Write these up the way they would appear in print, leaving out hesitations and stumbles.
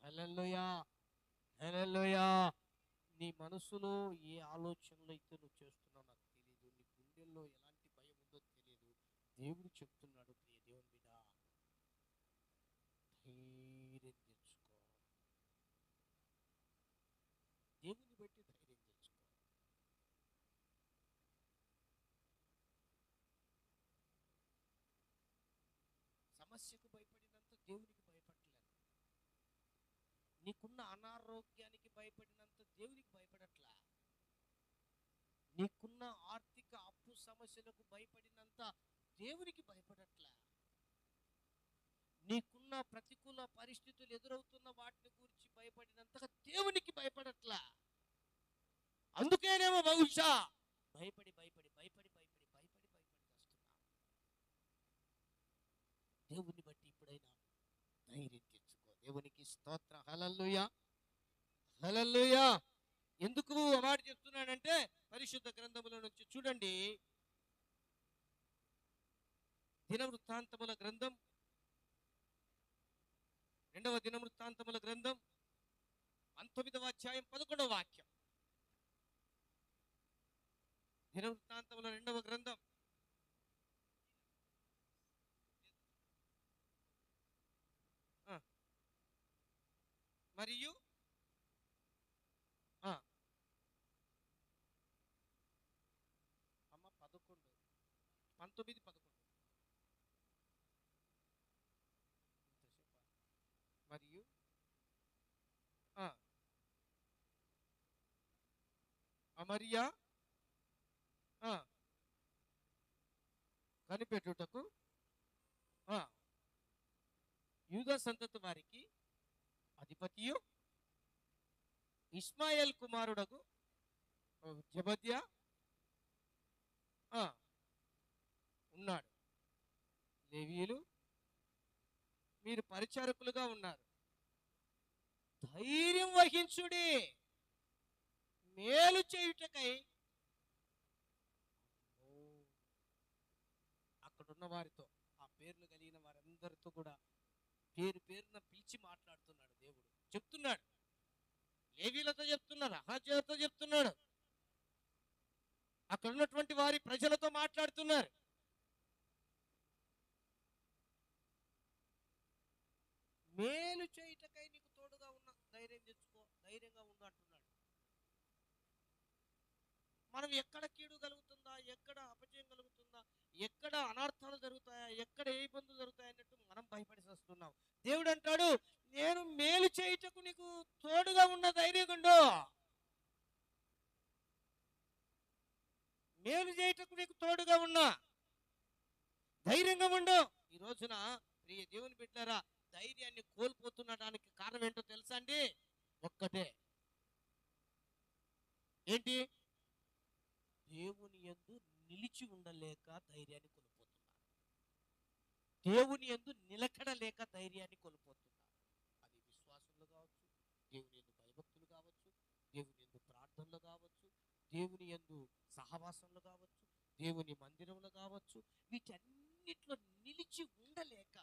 హల్లెలూయా, హల్లెలూయా. నీ మనసులో ఏ ఆలోచనలు అయితే నువ్వు చేస్తున్నావు నాకు తెలియదు. నీ గుండెల్లో ఎలాంటి భయం ఉందో తెలియదు. దేవుడు చెప్తున్నాడు, ప్రియ దేవుని బిడ్డ, ధైర్యం తెచ్చుకో. దేవుని బట్టి ధైర్యం తెచ్చుకో. సమస్యకు భయపడినంత దేవునికి భయపడలేదు. నీకున్న అనారోగ్యానికి భయపడినంత దేవునికి భయపడట్లా. నీకున్న ఆర్థిక అప్పు సమస్యలకు భయపడినంత దేవునికి భయపడట్లా. నీకున్న ప్రతికూల పరిస్థితులు ఎదురవుతున్న వాటిని గురించి భయపడినంతగా దేవునికి భయపడట్లా. అందుకేనేమో బహుశా భయపడి భయపడి భయపడి భయపడి భయపడి భయపడి వస్తున్నా. దేవుని బట్టి ఇప్పుడైనా ధైర్యం తెచ్చుకో. దేవునికి స్తోత్రం. హల్లెలూయా, హల్లెలూయా. ఎందుకు ఆ మాట చెప్తున్నానంటే పరిశుద్ధ గ్రంథముల నుంచి చూడండి, దినవృత్తాంతముల గ్రంథం, 2వ దినవృత్తాంతముల గ్రంథం 19వ అధ్యాయం 11వ వాక్యం. దినవృత్తాంతముల 2వ గ్రంథం మరియు అమ్మ 11 19 11 మరియు అమరియా కనిపెట్టుటకు యూదా సంతతి వారికి అధిపతియు ఇస్మాయేల్ కుమారుడకు జబద్యా ఉన్నాడు. లేవీయులు మీరు పరిచారకులుగా ఉన్నారు. ధైర్యం వహించుడి, మేలు చేయుటకై. అక్కడున్న వారితో, ఆ పేర్లు కలిగిన వారందరితో కూడా పేరు పేరున పిలిచి మాట్లాడుతున్నాడు దేవుడు. చెప్తున్నాడు, లేవీలతో చెప్తున్నాడు, అహజ్యాతో చెప్తున్నాడు, అక్కడ ఉన్నటువంటి వారి ప్రజలతో మాట్లాడుతున్నారు. మేలు చేయుటకై నీకు తోడుగా ఉన్న ధైర్యం తెచ్చుకో, ధైర్యంగా ఉండు అంటున్నాడు. మనం ఎక్కడ కీడు కలుగుతుందా, ఎక్కడ అపజయం కలుగుతుందా, ఎక్కడ అనర్థాలు జరుగుతాయా, ఎక్కడ ఏ ఇబ్బందులు జరుగుతాయి అన్నట్టు మనం భయపడి వస్తున్నాం. దేవుడు అంటాడు, నేను మేలు చేయుటకు నీకు తోడుగా ఉన్న ధైర్యంగా ఉండు. మేలు చేయుటకు నీకు తోడుగా ఉన్నా, ధైర్యంగా ఉండు. ఈ రోజున ప్రియ దేవుని బిడ్డలారా, ధైర్యాన్ని కోల్పోతున్నడానికి కారణం ఏంటో తెలుసా అండి? ఒక్కటే, ఏంటి? దేవుని యందు నిలిచి ఉండలేక ధైర్యాన్ని కోల్పోతున్నారు. దేవుని యందు నిలకడలేక ధైర్యాన్ని కోల్పోతున్నారు. అది విశ్వాసంలో కావచ్చు, దేవుని యందు భయభక్తులు కావచ్చు, దేవుని యందు ప్రార్థనలు కావచ్చు, దేవుని యందు సహవాసంలో కావచ్చు, దేవుని మందిరంలో కావచ్చు, వీటన్నిటిలో నిలిచి ఉండలేక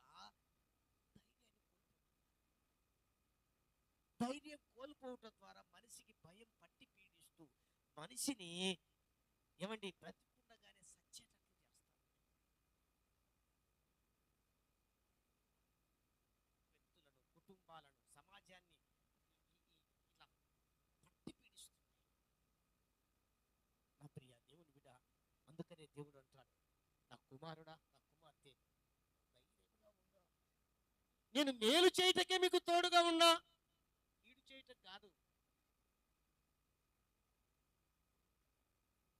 ధైర్యం కోల్పోవటం ద్వారా మనిషికి భయం పట్టి పీడిస్తూ మనిషిని ఏమండి బ్రతికుండగానే సచ్చేటట్లు చేస్తారు. వ్యక్తులను, కుటుంబాలను, సమాజాన్ని ఇలా పట్టి పీడిస్తుంది. నా ప్రియ దేవుని బిడ్డ, అందుకనే దేవుడు అంటాడు, నా కుమారుడా, నా కుమార్తె, ధైర్యంగా ఉందా. నేను మేలు చేయటకే మీకు తోడుగా ఉన్నా, కీడు చేయటం కాదు.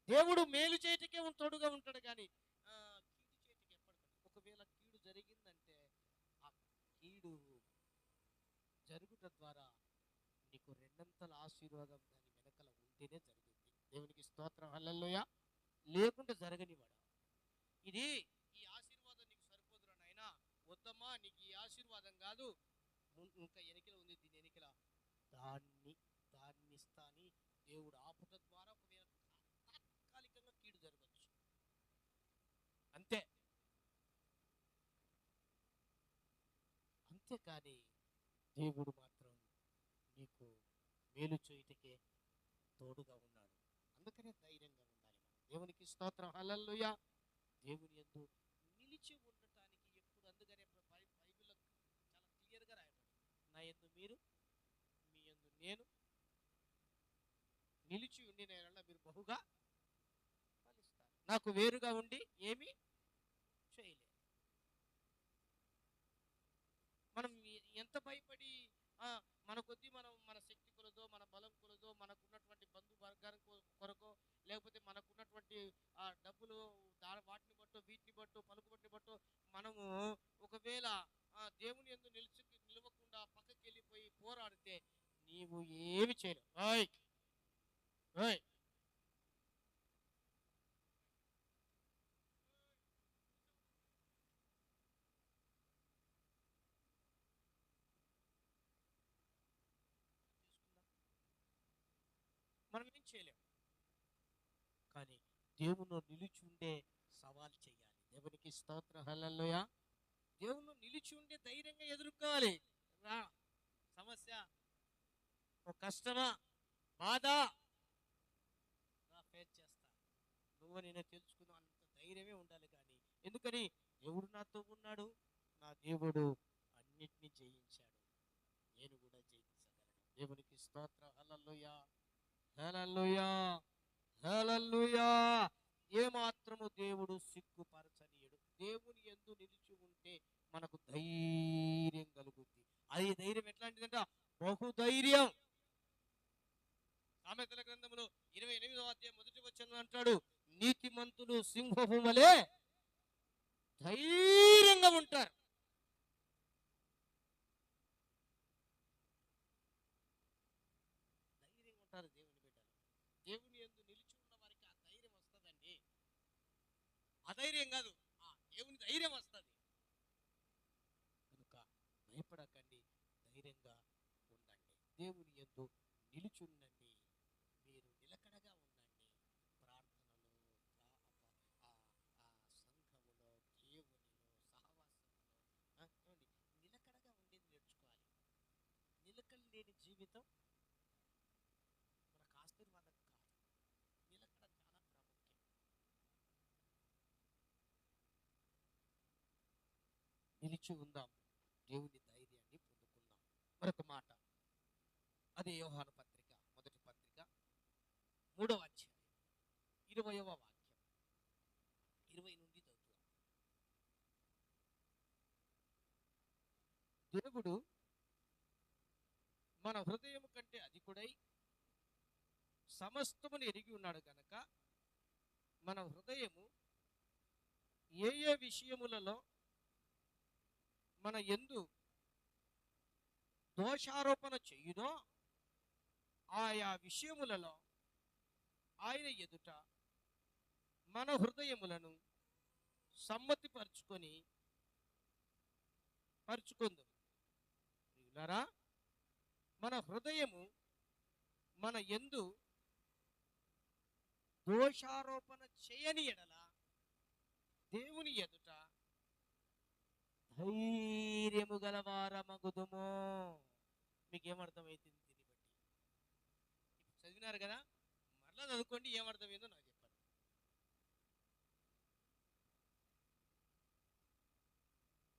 దేవుడు మేలు చేయటకే తోడుగా ఉంటాడు కానీ కీడు చేయటకి ఎప్పటికీ. ఒకవేళ కీడు జరిగిందంటే ఆ కీడు జరుగుట ద్వారా నీకు రెండంతల ఆశీర్వాదం దాని వెనకల ఉంటేనే జరిగింది. దేవునికి స్తోత్రం. హల్లెలూయా. లేకుంటే జరగనివాడు. ఈ ఆశీర్వాదం నీకు సరిపోదురా నాయనా, వద్దమ్మా, నీకు ఈ ఆశీర్వాదం కాదు, ఇంకా ఎనికిల ఉంది, దీని ఎనికిల దాన్ని ఇస్తాని దేవుడు ఆపుట ద్వారా ఒకవేళ తాత్కాలికంగా కీడు జరగచ్చు, అంతే. అంతేకాని దేవుడు మాత్రం నీకు మేలు చేయుటకే తోడుగా ఉన్నాడు. అందుకనే ధైర్యంగా ఉండాలి మనం. దేవునికి స్తోత్రం, హల్లెలూయా. దేవుని యందు నిలిచి ఉండటానికి ఎప్పుడు, అందుకనే బైబిల్లో చాలా క్లియర్గా రాయబడింది, నా యందు మీరు, మీ యందు నేను నిలిచి ఉండి నేను మీరు బహుగా ఫలిస్తారు. నాకు వేరుగా ఉండి ఏమీ చేయలేదు. మనం ఎంత భయపడి మన కొద్దీ మనం మన శక్తి కొలదో, మన బలం కొలదో, మనకున్నటువంటి బంధు వర్గాల కొరకో, లేకపోతే మనకున్నటువంటి డబ్బులు వాటిని బట్టో, వీటిని బట్టో, పలుకుబడిని బట్టో మనము ఒకవేళ దేవుని యందు నిలవకుండా పక్కకి వెళ్ళిపోయి పోరాడితే నీవు ఏమి చేయలేవు. ఓయ్ ఓయ్ మనం ఏం చేయలేము. కానీ దేవుని నిలిచి ఉండే సవాల్ చేయాలి. దేవునికి స్తోత్రం, హల్లెలూయా. దేవుని నిలిచి ఉండే ధైర్యంగా ఎదుర్కోవాలి. రా సమస్య, ఒక కష్టమా, బాధ, ఫేస్ చేస్తా, నువ్వు నేను తెలుసుకున్నా అంత ధైర్యమే ఉండాలి. కానీ ఎందుకని దేవుడు నాతో ఉన్నాడు, నా దేవుడు అన్నిటినీ జయించాడు, నేను కూడా జయించగలను. దేవునికి స్తోత్రం, హల్లెలూయా, హల్లెలూయా, హల్లెలూయా. ఏ మాత్రము దేవుడు సిగ్గుపరచనీయుడు. దేవుని యందు నిలిచి ఉంటే మనకు ధైర్యం కలుగుద్ది. అది ధైర్యం ఎట్లాంటిదంట? బహుధైర్యం. సామెతల గ్రంథంలో 28వ అధ్యాయం 1వ వచనం అంటాడు, నీతిమంతులు సింహము వలె ధైర్యంగా ఉంటారు. ధైర్యంగా ఉంటారు దేవుని బిడ్డలు. దేవుని యందు నిలిచి ఉన్న వారికి ఆ ధైర్యం వస్తుందండి. అధైర్యం కాదు, దేవుని ధైర్యం వస్తుంది. కనుక భయపడకండి, ధైర్యంగా ఉండండి. దేవుని యందు నిలుచుండండి. మీరు నిలకడగా ఉండండి. ప్రార్థనలో, సంఘములో, దేవునిలో, సహవాసంలో నిలకడగా ఉండేది నేర్చుకోవాలి. నిలకడ లేని జీవితం మనకు ఆశీర్వాదం కాదు. నిలకడ చాలా ప్రాముఖ్యం. నిలిచి ఉందాం, దేవుని ధైర్యాన్ని పొందుకుందాం. మరొక మాట, అదే యోహాను పత్రిక, మొదటి పత్రిక 3వ అధ్యాయం 20వ వాక్యం, 20 నుండి చదువుతాం. దేవుడు మన హృదయం కంటే అధికుడై సమస్తమును ఎరిగి ఉన్నాడు గనక మన హృదయము ఏ ఏ విషయములలో మన యందు దోషారోపణ చేయునో ఆయా విషయములలో ఆయన ఎదుట మన హృదయములను సమ్మతిపరుచుకొని ప్రియులారా, మన హృదయము మన యందు దోషారోపణ చేయని ఎడల దేవుని ఎదుట ధైర్యము గలవారమగుదుము. మీకేమర్థమైతుంది? దీన్ని బట్టి ఇప్పుడు చదివినారు కదా, మరలా చదువుకోండి, ఏమర్థమైందో నాకు చెప్పండి.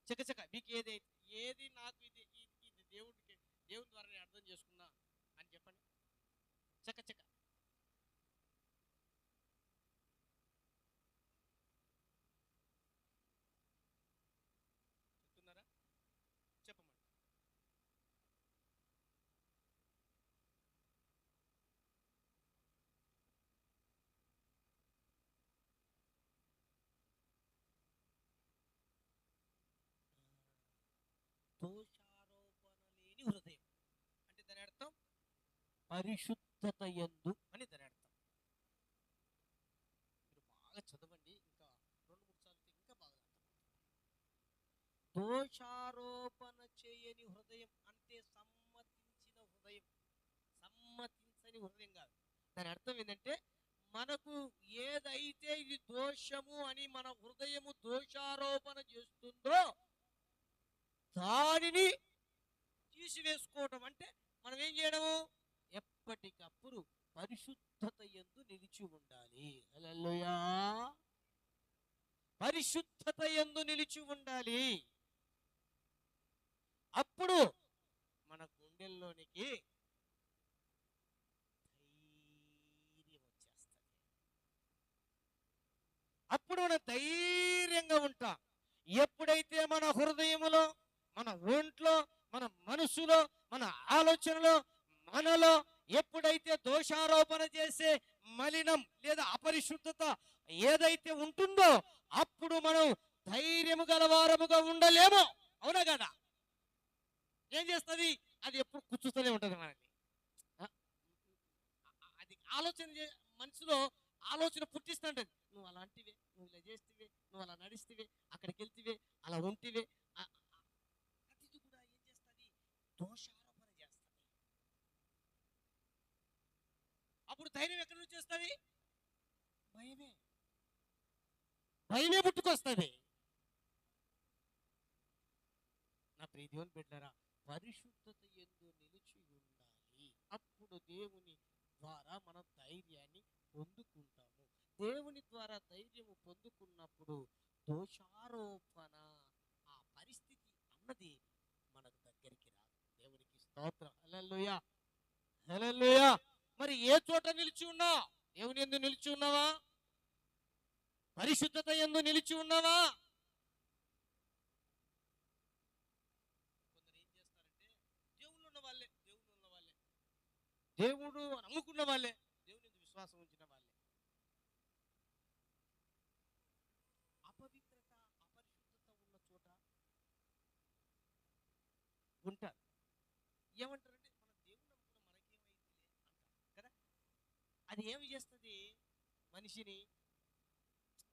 చకచక మీకు ఏది నాకు ఇది దేవుని ద్వారా నేను అర్థం చేసుకున్నా అని చెప్పండి. చకచక చెప్తున్నారా? చెప్పమండి. దోషారోపణ లేని హృదయం అంటే దాని అర్థం పరిశుద్ధత యందు అని దాని అర్థం. మీరు బాగా చదవండి, ఇంకా 2-3 సార్లు ఇంకా బాగా అర్థమవుతుంది. దోషారోపణ చేయని హృదయం అంటే సమ్మతించిన హృదయం, సమ్మతించని హృదయం కాదు. దాని అర్థం ఏంటంటే మనకు ఏదైతే ఇది దోషము అని మన హృదయము దోషారోపణ చేస్తుందో దానిని తీసివేసుకోవడం అంటే మనం ఏం చేయడము? ఎప్పటికప్పుడు పరిశుద్ధత యందు నిలిచి ఉండాలి. హల్లెలూయా. పరిశుద్ధత యందు నిలిచి ఉండాలి. అప్పుడు మన గుండెల్లోనికి ధైర్యం వచ్చేస్తుంది. అప్పుడు మనం ధైర్యంగా ఉంటాం. ఎప్పుడైతే మన హృదయములో, మన ఒంట్లో, మన మనసులో, మన ఆలోచనలో, మనలో ఎప్పుడైతే దోషారోపణ చేసే మలినం లేదా అపరిశుద్ధత ఏదైతే ఉంటుందో అప్పుడు మనం ధైర్యము గలవారముగా ఉండలేము. అవునా కదా? ఏం చేస్తుంది? అది ఎప్పుడు కూర్చుతూనే ఉంటుంది మనకి. ఆ, అది మనసులో ఆలోచన పుట్టిస్తుంటది. నువ్వు అలాంటివే, నువ్వు ఇలా చేస్తేవే, నువ్వు అలా నడిస్తేవే, అక్కడికి వెళ్తేవే, అలా ఉంటివే. ప్రతిది కూడా ఏం చేస్తుంది? దోషారోపణ చేస్తుంది. అప్పుడు ధైర్యం ఎక్కడి నుంచి వస్తుంది? భయమే. భయమే పుట్టుకొస్తుంది. నా ప్రియ దేవుని బిడ్డలారా, పరిశుద్ధత యందు నిలిచి ఉండాలి. అప్పుడు దేవుని ద్వారా మనం ధైర్యాన్ని పొందుకుంటాము. దేవుని ద్వారా ధైర్యము పొందుకున్నప్పుడు దోషారోపణ ఆ పరిస్థితి అన్నది మనకు దగ్గరికి రాదు. దేవునికి స్తోత్రం. హల్లెలూయా. హల్లెలూయా. మరి ఏ చోట నిలిచి ఉన్నావు? దేవుని యందు నిలిచి ఉన్నావా? పరిశుద్ధత యందు నిలిచి ఉన్నావా? దేవుడు నమ్ముకున్న వాళ్ళే, దేవుని యందు విశ్వాసం ఉంచిన వాళ్ళే అపవిత్రత అపరిశుద్ధత ఉన్న చోట ఉంటారు. ఏమంటారంటే మన దేవుడు నమ్ముకున్న మనకేమైందిలే అంటారు కదా. అది ఏమి చేస్తుంది మనిషిని?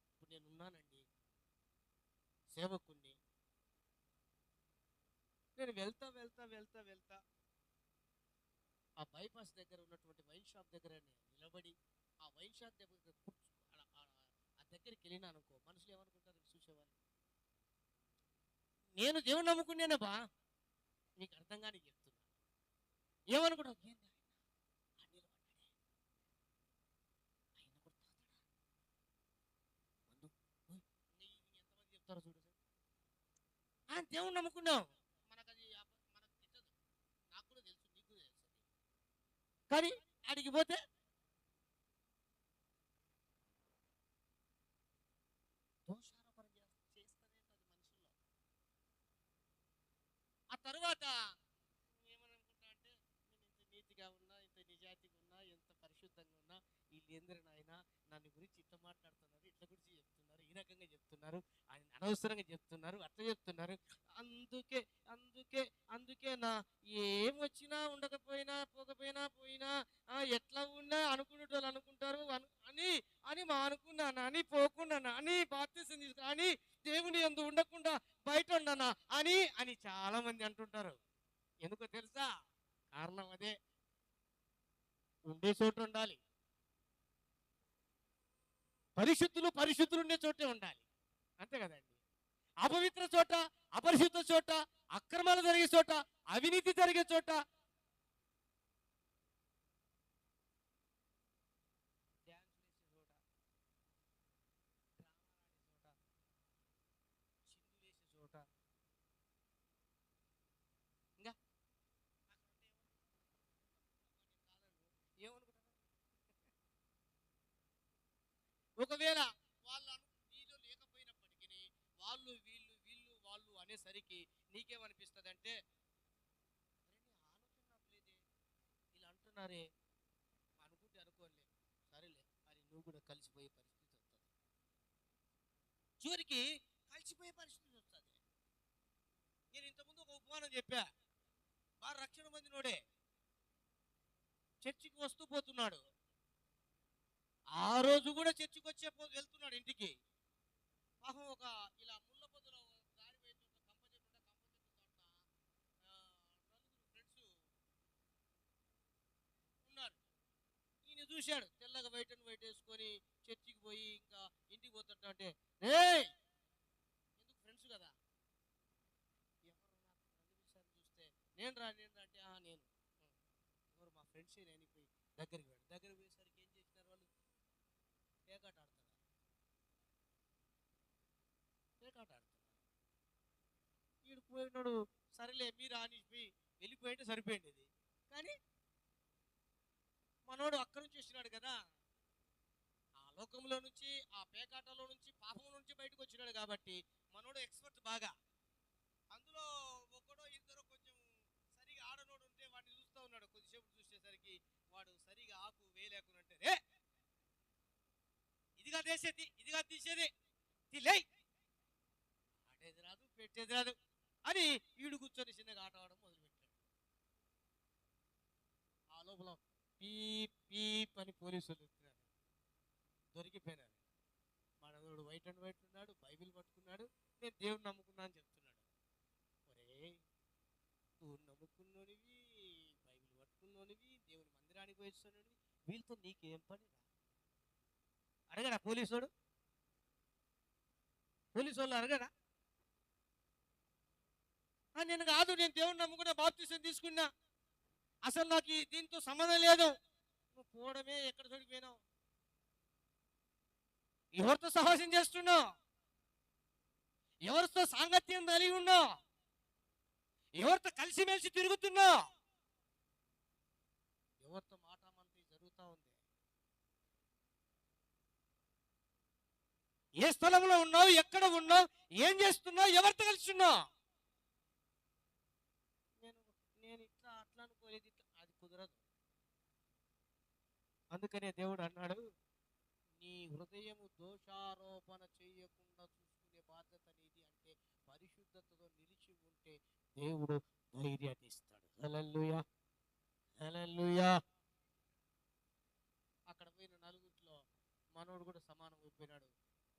ఇప్పుడు నేను ఉన్నానండి, సేవకుణ్ణి, నేను వెళ్తా వెళ్తా వెళ్తా వెళ్తా ఆ బైపాస్ దగ్గర ఉన్నటువంటి వైన్ షాప్ దగ్గర నిలబడి ఆ వైన్ షాప్ దగ్గర ఆ దగ్గరికి వెళ్ళినా అనుకో, మనుషులు ఏమనుకుంటారు? చూసేవాళ్ళు నేను దేవుడు నమ్ముకున్నానే బా, నీకు అర్థం కానీ చెప్తున్నా. ఏమనుకుంటావు? ఏంది ఆయన ఆ నిలబడ్డాడే, ఆయన కూడా తాతాడా మందు, ఎంతమంది చెప్తారో చూడు సార్. దేవుడు నమ్ముకున్నావు, మనకు అది మనకు తిట్టదు, నాకు కూడా తెలుసు, నీకు కూడా తెలుసు. కానీ ఆడికి పోతే దోషారోపణ చేస్తూనే ఉంటుంది మనుషుల్లో. ఆ తర్వాత ఏమనుకుంటా అంటే, నేను ఇంత నీతిగా ఉన్నా, ఇంత నిజాయితీగా ఉన్నా, ఎంత పరిశుద్ధంగా ఉన్నా, వీళ్ళేంద్ర నాయన నన్ను గురించి ఇట్లా మాట్లాడుతున్నారు, ఇట్లా గురించి చెప్తున్నారు, ఈ రకంగా చెప్తున్నారు, ఆయన అనవసరంగా చెప్తున్నారు, అట్లా చెప్తున్నారు. అందుకే అందుకే అందుకే నా ఏం వచ్చినా ఉండకపోయినా పోకపోయినా పోయినా ఎట్లా ఉన్నా అనుకునేటోళ్ళు అనుకుంటారు అని అని మా అనుకున్నాను అని పోకుండా అని బాప్తిసం తీసుకున్నా అని దేవుని యందు ఉండకుండా బయట ఉండనా అని అని చాలా మంది అంటుంటారు. ఎందుకో తెలుసా? కారణం అదే, ఉండే చోటు ఉండాలి. పరిశుద్ధులు పరిశుద్ధులు ఉండే చోటే ఉండాలి. అంతే కదండి. అపవిత్ర చోట, అపరిశుద్ధ చోట, అక్రమాలు జరిగే చోట, అవినీతి జరిగే చోట, డ్యాన్స్ వేసే చోట, డ్రామాలు ఆడే చోట, చిందులు వేసే చోట, ఇంకా ఏమనుకుంటారు? ఒకవేళ వాళ్ళు నీలో లేకపోయినప్పటికీ వాళ్ళు వీళ్ళు వీళ్ళు వాళ్ళు అనేసరికి నీకేమనిపిస్తుంది అంటే, అరే నీ ఆలోచన నాకు లేదే, ఇలా అంటున్నారే అనుకుంటే అనుకోలే, సరేలే అని నువ్వు కూడా కలిసిపోయే పరిస్థితి వస్తుంది. చివరికి కలిసిపోయే పరిస్థితి వస్తుంది. నేను ఇంతకుముందు ఒక ఉపమానం చెప్పా. బాగా రక్షణ పొందినోడే చర్చికి వస్తూ పోతున్నాడు. ఆ రోజు కూడా చర్చికి వచ్చే వెళ్తున్నాడు ఇంటికి. పాపం ఒక ఇలా ముళ్ళ పొదలో దారి పోయేటప్పుడు కంప చెట్టు నలుగురు ఫ్రెండ్స్ ఉన్నారు. ఈయన చూశాడు, తెల్లగా వైట్ అండ్ వైట్ వేసుకొని చర్చికి పోయి ఇంకా ఇంటికి పోతుంటా అంటే, ఎందుకు ఫ్రెండ్స్ కదా, ఎవరు నాకు నలుగురు చూస్తే నేను రా అంటే నేను ఎవరు మా ఫ్రెండ్స్ నేను పోయి దగ్గరికి వెళ్ళి దగ్గరికి పోయేసరికి ఏం చేసినారు వాళ్ళు పేకాట ఆడుతున్నారు పేకాట ఆడుతున్నారు వీడు పోయినాడు సరేలే మీరు ఆనిపోయి వెళ్ళిపోయింటే సరిపోయింది ఇది కానీ మనోడు అక్కడి నుంచి వచ్చినాడు కదా ఆ లోకంలో నుంచి ఆ పేకాటలో నుంచి పాపం నుంచి బయటకు వచ్చినాడు కాబట్టి మనోడు ఎక్స్పర్ట్ బాగా అందులో ఒకడో ఇద్దరు కొంచెం సరిగా ఆడనోడు ఉంటే వాడిని చూస్తూ ఉన్నాడు కొద్దిసేపు చూసేసరికి వాడు సరిగా ఆకు వేయలేకునంటే రే ఇదిగా తీసేది ఇదిగా తీసేది తిలే ఆడేది రాదు పెట్టేది రాదు అని ఈడు కూర్చొని చిన్నగా ఆట ఆడడం మొదలుపెట్టాడు ఆ లోపల పీప్ పీప్ అని పోలీసులు ఎత్తినారు దొరికిపోయినారు మనోడు వైట్ అండ్ వైట్ ఉన్నాడు బైబిల్ పట్టుకున్నాడు నేను దేవుని నమ్ముకున్నా అని చెప్తున్నాడు ఒరే నువ్వు నమ్ముకున్నోనివి బైబిల్ పట్టుకున్నోనివి దేవుని మందిరానికి పోయిస్తున్నానివి వీళ్ళతో నీకేం పని అడగడా పోలీసు వాళ్ళు అడగడా నేను కాదు నేను దేవుని నమ్ముకున్నా బాప్తిసం తీసుకున్నా అసలు నాకు దీంతో సంబంధం లేదు నువ్వు పోవడమే ఎక్కడ దొరికిపోయినావు ఎవరితో సహవాసం చేస్తున్నావు ఎవరితో సాంగత్యం కలిగి ఉన్నావు ఎవరితో కలిసిమెలిసి తిరుగుతున్నావు ఎవరితో మాటామంతి జరుగుతూ ఉంది ఏ స్థలంలో ఉన్నావు ఎక్కడ ఉన్నావు ఏం చేస్తున్నావు ఎవరితో కలిసి ఉన్నావు నేను ఇట్లా అట్లా అనుకోలేదు ఇట్లా అది కుదరదు అందుకనే దేవుడు అన్నాడు నీ హృదయము దోషారోపణ చేయకుండా చూసుకునే బాధ్యత నీది అంటే పరిశుద్ధతతో నిలిచి ఉంటే దేవుడు ధైర్యాన్ని ఇస్తాడు హల్లెలూయా హల్లెలూయా అక్కడ పోయిన నలుగురిలో మనోడు కూడా సమానం అయిపోయినాడు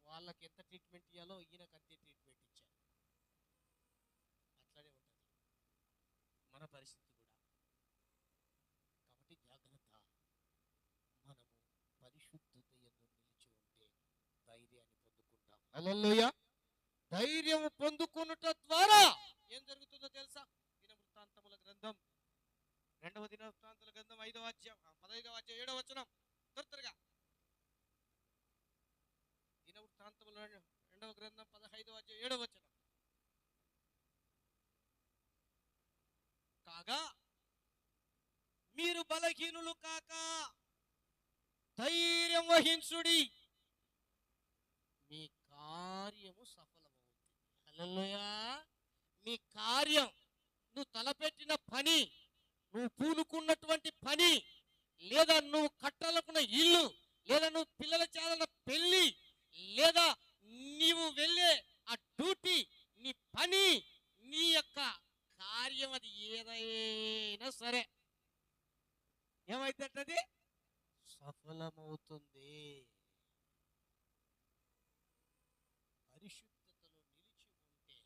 వాళ్ళకి ఎంత ట్రీట్మెంట్ ఇవ్వాలో ఈయనకు అంతే ట్రీట్మెంట్ ఇచ్చారు అట్లానే ఉంటుంది మన పరిస్థితి కూడా కాబట్టి జాగ్రత్త మనము పరిశుద్ధత యందు నిలిచి ఉంటే ధైర్యాన్ని పొందుకుంటాం హల్లెలూయా ధైర్యం పొందుకునుట ద్వారా ఏం జరుగుతుందో తెలుసా దినవృత్తాంతముల గ్రంథం 2వ దినవృత్తాంతముల గ్రంథం 5వ అధ్యాయం 15వ అధ్యాయం 7వ వచనం త్వరగా దినవృత్తాంతముల 2వ గ్రంథం 15వ అధ్యాయం 7వ వచనం కాగా మీరు బలహీనులు కాక ధైర్యం వహించుడి మీ కార్యము సఫలమవుతుంది హల్లెలూయా మీ కార్యం నువ్వు తలపెట్టిన పని నువ్వు పూనుకున్నటువంటి పని లేదా నువ్వు కట్టాలనుకున్న ఇల్లు లేదా నువ్వు పిల్లల చేయాలన్న పెళ్లి లేదా నీవు వెళ్ళే ఆ డ్యూటీ నీ పని నీ యొక్క కార్యం అది ఏదైనా సరే ఏమైతే సఫలమవుతుంది పరిశుద్ధతలో నిలిచి ఉంటే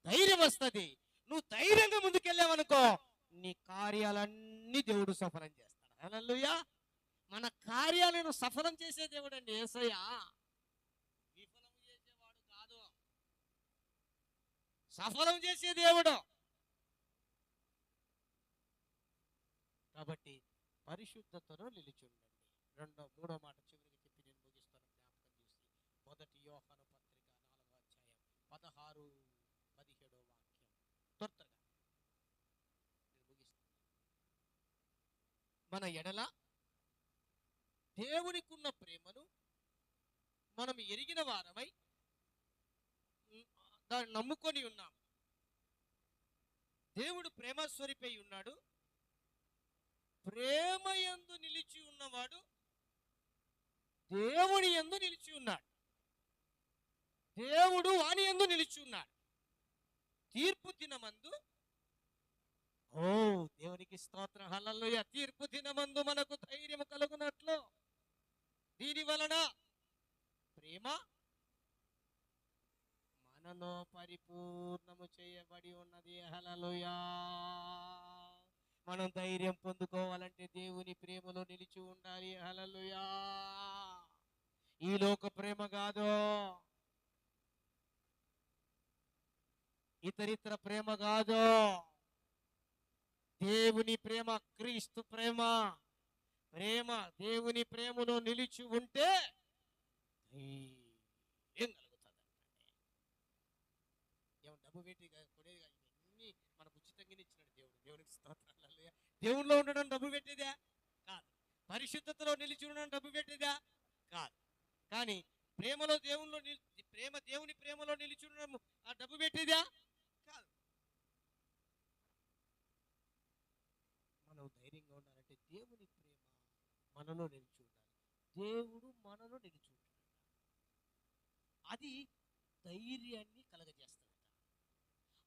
ధైర్యం వస్తుంది నువ్వు ధైర్యంగా ముందుకెళ్ళావనుకో నీ కార్యాలన్నీ దేవుడు సఫలం చేస్తాడు హల్లెలూయా మన కార్యాలను సఫలం చేసే దేవుడు అండి యేసయ్య విఫలం చేసేవాడు కాదు సఫలం చేసే దేవుడు కాబట్టి పరిశుద్ధతలో నిలిచి ఉండండి మూడో మాట చివరికి చెప్పి నేను ముగిస్తాను జ్ఞాపకం చేసి 1 యోహాను పత్రిక 4వ అధ్యాయం 16-17 వాక్యం త్వరగా మన ఎడల దేవునికున్న ప్రేమను మనం ఎరిగిన వారమై దాన్ని నమ్ముకొని ఉన్నాం దేవుడు ప్రేమ స్వరూపై ఉన్నాడు ప్రేమ యందు నిలిచి ఉన్నవాడు దేవుని యందు నిలిచి ఉన్నాడు దేవుడు వాని యందు నిలిచి ఉన్నాడు తీర్పు దినమందు ఓ దేవునికి స్తోత్రం హల్లెలూయా తీర్పు దినమందు మనకు ధైర్యం కలుగునట్లు దీని వలన ప్రేమ మనలో పరిపూర్ణము చేయబడి ఉన్నది హల్లెలూయా మనం ధైర్యం పొందుకోవాలంటే దేవుని ప్రేమలో నిలిచి ఉండాలి హల్లెలూయా ఈ లోక ప్రేమ కాదు ఇతరితర ప్రేమ కాదు దేవుని ప్రేమ, క్రీస్తు ప్రేమ. ప్రేమ దేవుని ప్రేమలో నిలిచి ఉంటే ఏం కలుగుతుంది? ఏమో డబ్బు పెట్టి కొనేదిగా, ఇవన్నీ మనకు ఉచితంగానే ఇచ్చినాడు దేవుడు. దేవునికి స్తోత్రాలు. హల్లెలూయా. దేవుల్లో ఉండడం డబ్బు పెట్టేదా? కాదు. పరిశుద్ధతలో నిలిచి ఉండడం డబ్బు పెట్టేదా? కాదు. కానీ ప్రేమలో దేవునిలో దేవుని ప్రేమలో నిలిచి ఉండడం ఆ డబ్బు పెట్టేదా? కాదు. మనం ధైర్యంగా ఉండాలంటే దేవుని ప్రేమ మనలో నిలిచి ఉండాలి. దేవుడు మనలో నిలిచి ఉంటాడు. అది ధైర్యాన్ని కలగజేస్తాడట.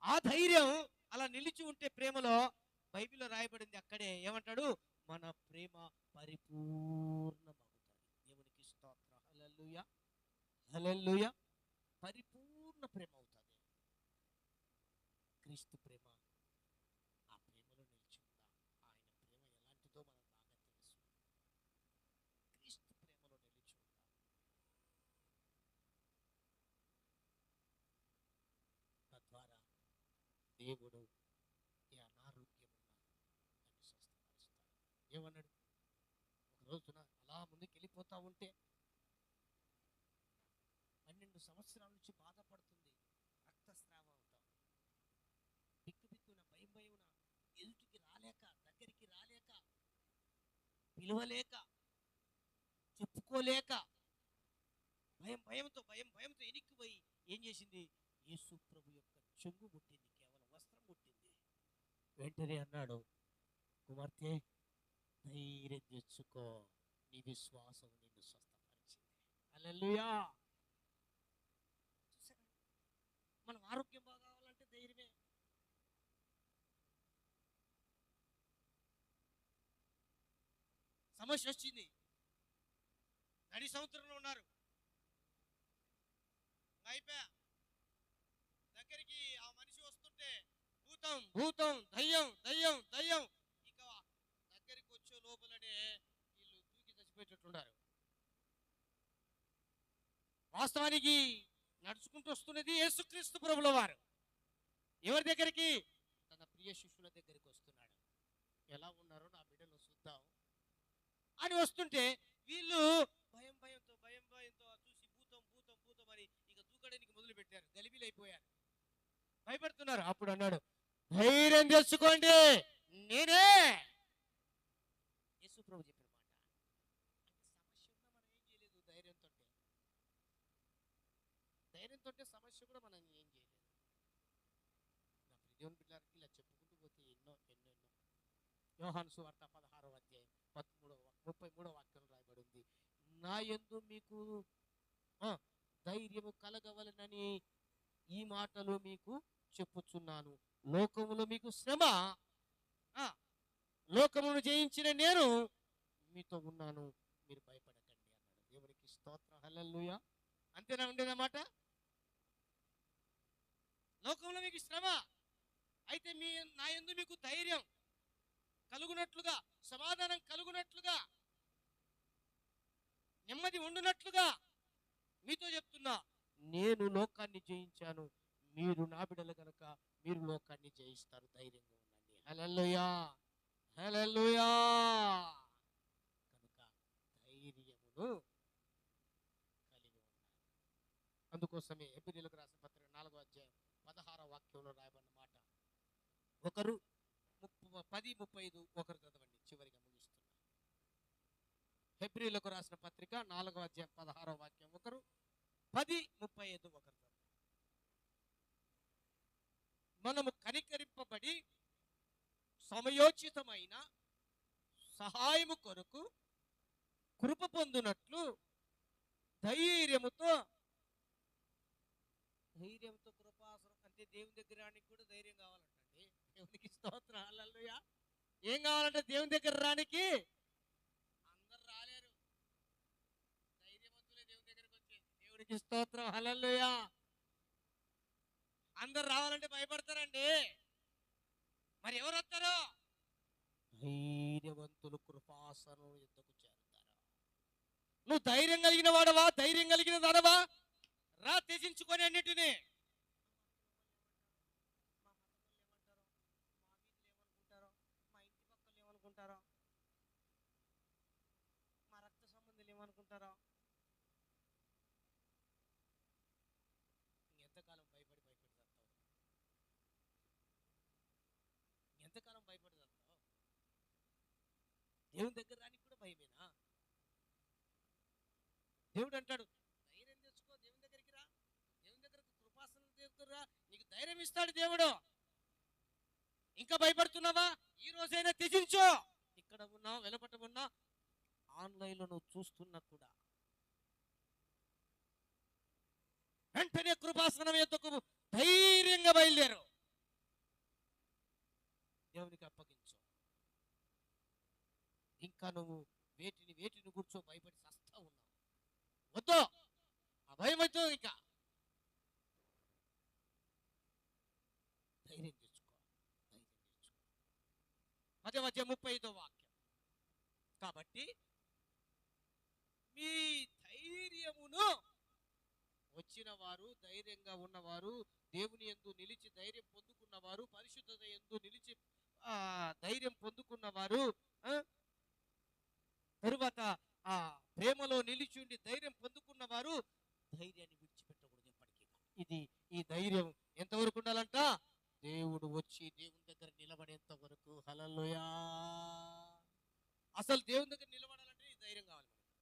ఆ ధైర్యం అలా నిలిచి ఉంటే ప్రేమలో, బైబిల్లో రాయబడింది అక్కడే ఏమంటాడు? మన ప్రేమ పరిపూర్ణమవుతుంది. దేవునికి స్తోత్రం. హల్లెలూయా, హల్లెలూయా. పరిపూర్ణ ప్రేమ అవుతుంది. క్రీస్తు ప్రేమ, ఆ ప్రేమలో నిలిచి ఉందా? ఆయన ప్రేమ ఎలాంటిదో మనకు బాగా తెలుసు. క్రీస్తు ప్రేమలో నిలిచి ఉందా? తద్వారా దేవుడు ఈ అనారోగ్యం ఉన్న దాన్ని స్వస్థపరుస్తాడు. ఏమన్నాడు? ఒక రోజున అలా ముందుకు వెళ్ళిపోతా ఉంటే 12 సంవత్సరాల నుంచి బాధపడుతుంది. రక్తస్రావం అవుతాం. బిక్కు బిక్కున, భయం భయమున, ఎదుటికి రాలేక, దగ్గరికి రాలేక, పిలవలేక, చెప్పుకోలేక, భయంతో ఎనిక్కిపోయి ఏం చేసింది? యేసు ప్రభు యొక్క చెంగు ముట్టింది. కేవలం వస్త్రం ముట్టింది. వెంటనే అన్నాడు, కుమార్తె ధైర్యం తెచ్చుకో, నీ విశ్వాసం నిన్ను స్వస్థపరిచింది. హల్లెలూయా. చూసారా? మనం ఆరోగ్యం బాగా కావాలంటే ధైర్యమే. సమస్య వచ్చింది, నడి సముద్రంలో ఉన్నారు, అయిపోయా. దగ్గరికి ఆ మనిషి వస్తుంటే భూతం భూతం, దయ్యం దయ్యం దయ్యం. ఇక దగ్గరికి వచ్చే లోపలనే వీళ్ళు దూకి చచ్చిపోయేటట్లున్నారు. వాస్తవానికి నడుచుకుంటూ వస్తున్నది యేసుక్రీస్తు ప్రభుల వారు. ఎవరి దగ్గరికి? తన ప్రియ శిష్యుల దగ్గరికి వస్తున్నాడు. ఎలా ఉన్నారో నా బిడ్డలు చూద్దాం అని వస్తుంటే వీళ్ళు భయంతో చూసి భూతం భూతం భూతం అని ఇక దూకడానికి మొదలు పెట్టారు. గలిబిలైపోయారు, భయపడుతున్నారు. అప్పుడు అన్నాడు, ధైర్యం తెచ్చుకోండి, నేనే. యేసు ప్రభు చెప్పిన మాట. సమస్య ఉన్నా మనం ఏం చేయలేదు. ధైర్యంతో సమస్య కూడా మనం ఏం చేయలేదు. నా ప్రియ బిడ్డలకి ఇలా చెప్పుకుంటూ పోతే ఎన్నో. యోహాను సువార్త 16వ అధ్యాయం 33వ వాక్యం రాయబడి ఉంది, నా యందు మీకు ధైర్యము కలగవలనని ఈ మాటలు మీకు చెప్పుచున్నాను. లోకములో మీకు శ్రమ, లోకమును జయించిన నేను మీతో ఉన్నాను, మీరు భయపడకండి అన్నాడు. దేవునికి స్తోత్రం. హల్లెలూయా. అంతేనా ఉండేదన్నమాట? లోకంలో మీకు శ్రమ, అయితే నా యందు మీకు ధైర్యం కలుగునట్లుగా, సమాధానం కలుగునట్లుగా, నెమ్మది ఉండునట్లుగా మీతో చెప్తున్నా, నేను లోకాన్ని జయించాను, మీరు నా బిడ్డలు కనుక మీరు లోకాన్ని జయిస్తారు. ధైర్యంగా ఉండండి. హల్లెలూయా, హల్లెలూయా. కనుక ధైర్యమును కలిగి ఉండాలి. అందుకోసమే హెబ్రీయులకు రాసిన పత్రిక 4వ అధ్యాయం 16వ వాక్యంలో రాయబడిన మాట, ఒకరు 10:35 ఒకరు చదవండి, చివరిగా ముగిస్తున్నా. హెబ్రీయులకు రాసిన పత్రిక 4వ అధ్యాయం 16వ వాక్యం, ఒకరు 10:35 ఒకరు చదవండి. మనము కనికరింపబడి సమయోచితమైన సహాయము కొరకు కృప పొందునట్లు ధైర్యముతో కృపాసనం అంటే దేవుని దగ్గరానికి కూడా ధైర్యం కావాలంటండి. దేవునికి స్తోత్రం. హల్లెలూయా. ఏం కావాలంటే దేవుని దగ్గర రానికి అందరు రాలేరు, ధైర్యవంతులే దేవుని దగ్గరికి వచ్చి. దేవునికి స్తోత్రం. హల్లెలూయా. అందరు రావాలంటే భయపడతారండి. మరి ఎవరు వస్తారు? ధైర్యవంతులు కృపాసనం యుద్ధకు చేరుతారు. నువ్వు ధైర్యం కలిగిన వాడవా? ధైర్యం కలిగిన దానవా? రా, త్యజించుకొని అన్నిటినీ. ఏమనుకుంటారో, మా రక్త సంబంధులు ఏమనుకుంటారో, ఎంతకాలం భయపడి భయపడి చస్తావు? ఎంతకాలం భయపడి చస్తావు? దేవుని దగ్గర రానికి కూడా భయమేనా? దేవుడు అంటాడు, ధైర్యం తెచ్చుకో, దేవుని దగ్గరికి రా, దేవుని దగ్గరకు కృపాసనం దగ్గర రా, నీకు ధైర్యం ఇస్తాడు దేవుడు. ఇంకా భయపడుతున్నావా? ఈ రోజైనా త్యజించు. ఇక్కడ ఉన్నా, వెలపట ఉన్నా, ఆన్లైన్లో నువ్వు చూస్తున్నా కూడా వెంటనే కృపాసనం ఎత్తుకు ధైర్యంగా బయలుదేరు, దేవునికి అప్పగించు. ఇంకా నువ్వు వేటిని కూర్చో భయపడి సస్తా ఉన్నావు. వద్దు, ఆ భయం వద్దు. ఇంకా ధైర్యం తెచ్చుకో, ధైర్యం తెచ్చుకో. మధ్య 35వ వాక్యం. కాబట్టి మీ ధైర్యమును, వచ్చిన వారు, ధైర్యంగా ఉన్నవారు, దేవుని యందు నిలిచి ధైర్యం పొందుకున్నవారు, పరిశుద్ధత యందు నిలిచి ధైర్యం పొందుకున్నవారు, తరువాత ఆ ప్రేమలో నిలిచి ఉండి ధైర్యం పొందుకున్నవారు ధైర్యాన్ని విడిచిపెట్టకూడదు ఎప్పటికీ. ఈ ధైర్యం ఎంతవరకు ఉండాలంట? దేవుడు వచ్చి దేవుని దగ్గర నిలబడేంత వరకు. హల్లెలూయా. అసలు దేవుని దగ్గర నిలబడాలంటే ఈ ధైర్యం కావాలి మనకి.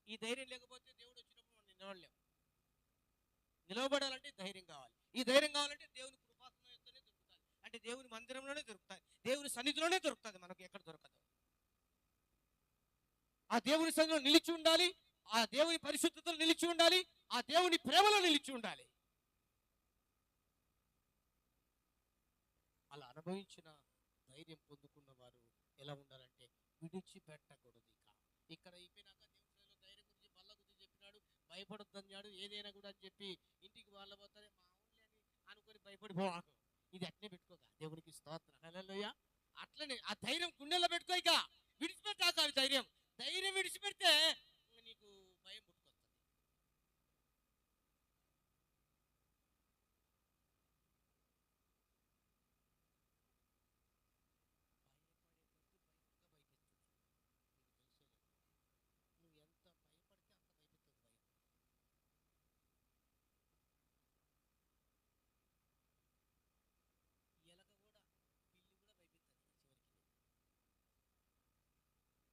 ఈ ధైర్యం లేకపోతే దేవుడు వచ్చినప్పుడు మనం నిలబడలేము. నిలబడాలంటే ధైర్యం కావాలి. ఈ ధైర్యం కావాలంటే దేవుని కృపాసనంలోనే దొరుకుతాయి, అంటే దేవుని మందిరంలోనే దొరుకుతాయి, దేవుని సన్నిధిలోనే దొరుకుతుంది, మనకు ఎక్కడ దొరకదు. ఆ దేవుని సన్నిధిలో నిలిచి ఉండాలి, ఆ దేవుని పరిశుద్ధతలో నిలిచి ఉండాలి, ఆ దేవుని ప్రేమలో నిలిచి ఉండాలి. అలా అనుభవించిన ధైర్యం పొందుకున్న వారు ఎలా ఉండాలంటే విడిచిపెట్టకూడదు. ఇక్కడ అయిపోయినాక దేవుని ధైర్యం గురించి బల్ల గురించి చెప్పినాడు, భయపడొద్దన్నాడు, ఏదైనా కూడా అని చెప్పి ఇంటికి వాళ్ళ పోతారే మామూలు అని అనుకొని భయపడిపోవాకు. ఇది అట్లే పెట్టుకోక, దేవునికి స్తోత్రం. హల్లెలూయా. అట్లనే ఆ ధైర్యం గుండెల్లో పెట్టుకో. ఇక విడిచిపెట్టాక ఆ ధైర్యం విడిచిపెడితే నీకు భయం పుట్టుకొస్తుంది. నువ్వు ఎంత భయపడితే అంత భయపెడుతుంది భయం. ఎలక కూడా, పిల్లి కూడా భయపెడుతుంది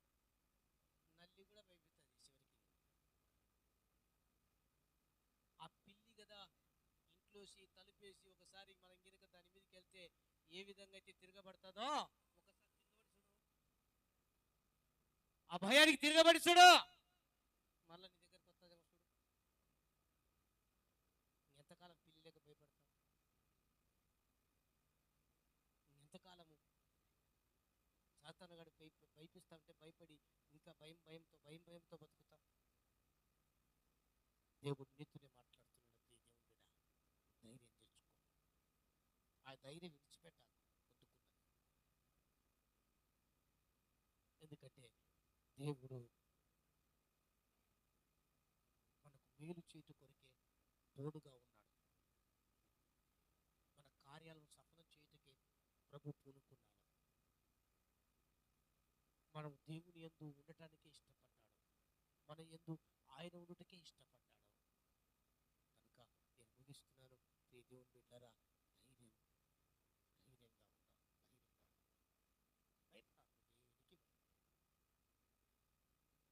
చివరికి, నల్లి కూడా భయపెడుతుంది చివరికి. ఆ పిల్లి కదా ఇంట్లోసి తలుపేసి ఒకసారి మనం గినక దాని మీదకి వెళ్తే ఏ విధంగా అయితే తిరగబడుతుందో, ఒకసారి తిరగబడి చూడు, ఆ భయానికి తిరగబడి చూడు, మళ్ళీ నీ దగ్గరకు వస్తుందేమో చూడు. ఎంతకాలం పిల్లి లేక భయపడతావు? ఎంతకాలము సాతానుగాడు భయపిస్తా ఉంటే భయపడి ఇంకా భయంతో బతుకుతాం? దేవుడు నీతోనే మాట్లాడుతున్నాడు. దేవుని బిడ్డ, ధైర్యం తెచ్చుకో. ఆ ధైర్యం విడిచిపెట్టాలి పొద్దుకున్నది. ఎందుకంటే దేవుడు మనకు మేలు చేటు కొరికే తోడుగా ఉన్నాడు. మన కార్యాలను సఫలం చేయుటకే ప్రభు పూనుకున్నాడు. మనం దేవుని యందు ఉండటానికే ఇష్టపడ్డాడు, మన యందు ఆయన ఉండటకే ఇష్టపడ్డాడు. కనుక నేను ముగిస్తున్నాను. దేవుని బిడ్డలారా, ధైర్యంగా ఉందాం.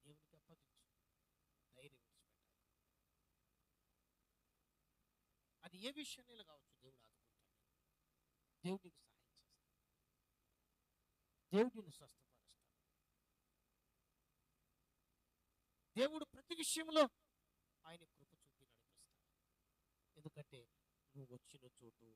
దేవునికి అప్పగించు, ధైర్యం విడిచిపెట్టాలి. అది ఏ విషయంలో కావచ్చు, దేవుడు ఆదుకుంటాడు. దేవుడు నీకు సహాయం చేస్తాడు. దేవుడు నిన్ను స్వస్థపరుస్తాడు. దేవుడు ప్రతి విషయంలో ఆయన కృప చూపి నడిపిస్తాడు. ఎందుకంటే నువ్వు వచ్చిన చోటు